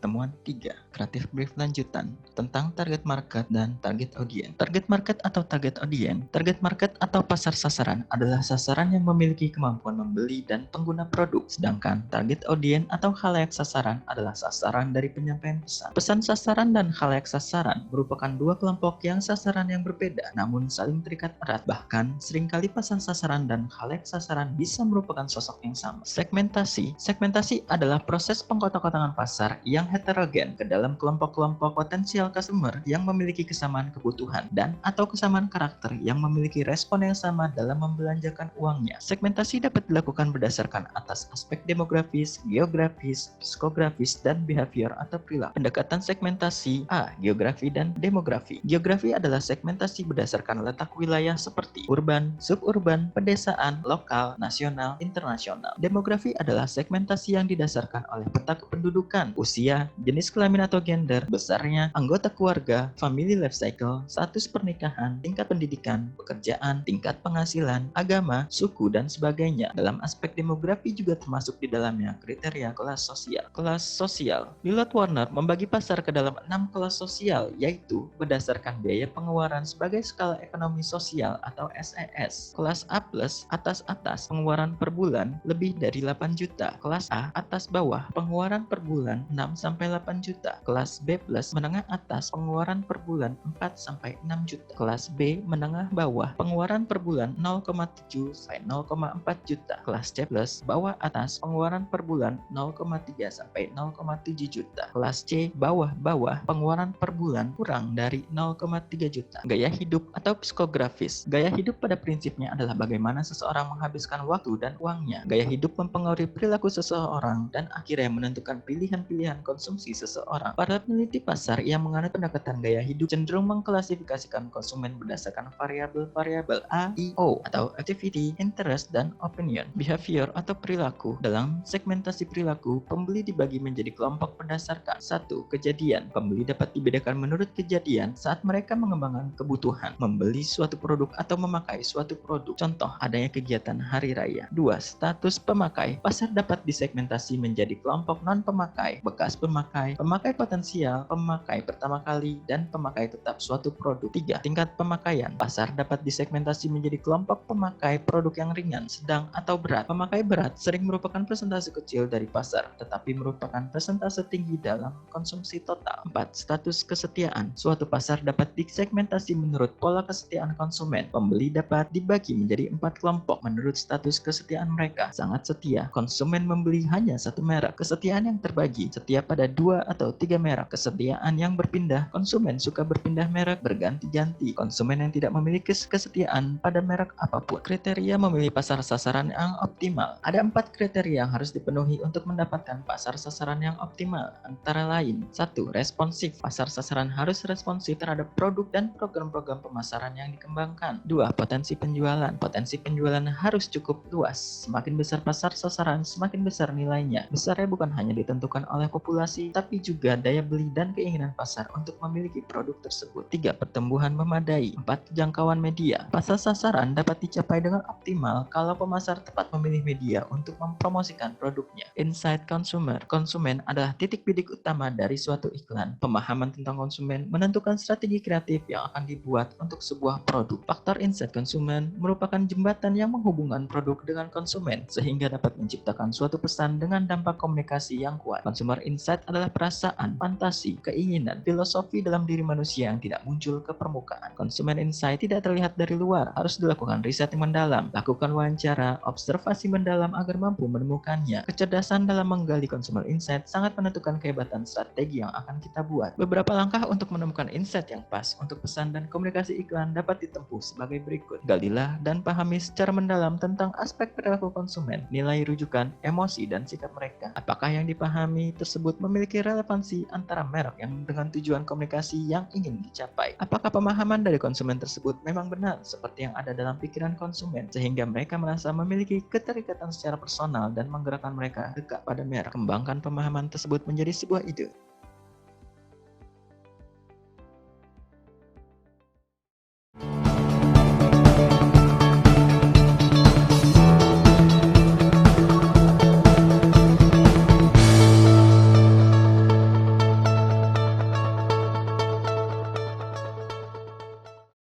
pertemuan 3, Kreatif Brief lanjutan, tentang target market dan target audience. Target market atau target audience. Target market atau pasar sasaran adalah sasaran yang memiliki kemampuan membeli dan pengguna produk, sedangkan target audience atau khalayak sasaran adalah sasaran dari penyampaian pesan. Pesan sasaran dan khalayak sasaran merupakan dua kelompok yang sasaran yang berbeda namun saling terikat erat. Bahkan seringkali pesan sasaran dan khalayak sasaran bisa merupakan sosok yang sama. Segmentasi. Segmentasi adalah proses pengkotak-kotakan pasar yang heterogen ke dalam kelompok-kelompok potensial customer yang memiliki kesamaan kebutuhan dan atau kesamaan karakter yang memiliki respon yang sama dalam membelanjakan uangnya. Segmentasi dapat dilakukan berdasarkan atas aspek demografis, geografis, psikografis, dan behavior atau perilaku. Pendekatan segmentasi A. Geografi dan demografi. Geografi adalah segmentasi berdasarkan letak wilayah seperti urban, suburban, pedesaan, lokal, nasional, internasional. Demografi adalah segmentasi yang didasarkan oleh peta kependudukan, usia, jenis kelamin atau gender, besarnya, anggota keluarga, family life cycle, status pernikahan, tingkat pendidikan, pekerjaan, tingkat penghasilan, agama, suku, dan sebagainya. Dalam aspek demografi juga termasuk di dalamnya kriteria kelas sosial. Kelas sosial. Lillard Warner membagi pasar ke dalam 6 kelas sosial, yaitu berdasarkan biaya pengeluaran sebagai skala ekonomi sosial atau SES. Kelas A+, atas-atas, pengeluaran per bulan lebih dari 8 juta. Kelas A, atas bawah, pengeluaran per bulan 6-8 juta. Kelas B+, menengah atas, pengeluaran per bulan 4-6 juta. Kelas B, menengah bawah, pengeluaran per bulan 0,7-0,4 juta. Kelas C+, bawah atas, pengeluaran per bulan 0,3-0,7 juta. Kelas C, bawah-bawah, pengeluaran per bulan kurang dari 0,3 juta. Gaya hidup atau psikografis. Gaya hidup pada prinsipnya adalah bagaimana seseorang menghabiskan waktu dan uangnya. Gaya hidup mempengaruhi perilaku seseorang dan akhirnya menentukan pilihan-pilihan konsumsi seseorang. Para peneliti pasar yang menganut pendekatan gaya hidup cenderung mengklasifikasikan konsumen berdasarkan variabel-variabel A, I, O atau activity, interest, dan opinion. Behavior atau perilaku. Dalam segmentasi perilaku, pembeli dibagi menjadi kelompok berdasarkan 1. Kejadian. Pembeli dapat dibedakan menurut kejadian saat mereka mengembangkan kebutuhan, membeli suatu produk atau memakai suatu produk. Contoh, adanya kegiatan hari raya. 2. Status pemakai. Pasar dapat disegmentasi menjadi kelompok non-pemakai, bekas pemakai, pemakai potensial, pemakai pertama kali, dan pemakai tetap suatu produk. 3. Tingkat pemakaian. Pasar dapat disegmentasi menjadi kelompok pemakai produk yang ringan, sedang, atau berat. Pemakai berat sering merupakan persentase kecil dari pasar, tetapi merupakan persentase tinggi dalam konsumsi total. 4. Status kesetiaan. Suatu pasar dapat disegmentasi menurut pola kesetiaan konsumen. Pembeli dapat dibagi menjadi 4 kelompok menurut status kesetiaan mereka. Sangat setia. Konsumen membeli hanya satu merek. Kesetiaan yang terbagi. Setia pada 2 atau 3 merek. Kesetiaan yang berpindah. Konsumen suka berpindah merek berganti-ganti. Konsumen yang tidak memiliki kesetiaan pada merek apapun. Kriteria memilih pasar sasaran yang optimal. Ada 4 kriteria yang harus dipenuhi untuk mendapatkan pasar sasaran yang optimal. Antara lain, 1. Responsif. Pasar sasaran harus responsif terhadap produk dan program-program pemasaran yang dikembangkan. 2. Potensi penjualan. Potensi penjualan harus cukup luas. Semakin besar pasar sasaran, semakin besar nilainya. Besarnya bukan hanya ditentukan oleh populasi, tapi juga daya beli dan keinginan pasar untuk memiliki produk tersebut. 3. Pertumbuhan memadai. 4. Jangkauan media. Pasar sasaran dapat dicapai dengan optimal kalau pemasar tepat memilih media untuk mempromosikan produknya. Insight consumer. Konsumen adalah titik bidik utama dari suatu iklan. Pemahaman tentang konsumen menentukan strategi kreatif yang akan dibuat untuk sebuah produk. Faktor insight konsumen merupakan jembatan yang menghubungkan produk dengan konsumen sehingga dapat menciptakan suatu pesan dengan dampak komunikasi yang kuat. Consumer insight adalah perasaan, fantasi, keinginan, filosofi dalam diri manusia yang tidak muncul ke permukaan. Konsumen insight tidak terlihat dari luar, harus dilakukan riset yang mendalam, lakukan wawancara, observasi mendalam agar mampu menemukannya. Kecerdasan dalam menggali consumer insight sangat menentukan kehebatan strategi yang akan kita buat. Beberapa langkah untuk menemukan insight yang pas untuk pesan dan komunikasi iklan dapat ditempuh sebagai berikut. Galilah dan pahami secara mendalam tentang aspek perilaku konsumen, nilai rujukan, emosi, dan sikap mereka. Apakah yang dipahami tersebut memiliki relevansi antara merek yang dengan tujuan komunikasi yang ingin dicapai? Apakah pemahaman dari konsumen tersebut memang benar seperti yang ada dalam pikiran konsumen sehingga mereka merasa memiliki keterikatan secara personal dan menggerakkan mereka dekat pada merek? Kembangkan pemahaman tersebut menjadi sebuah ide.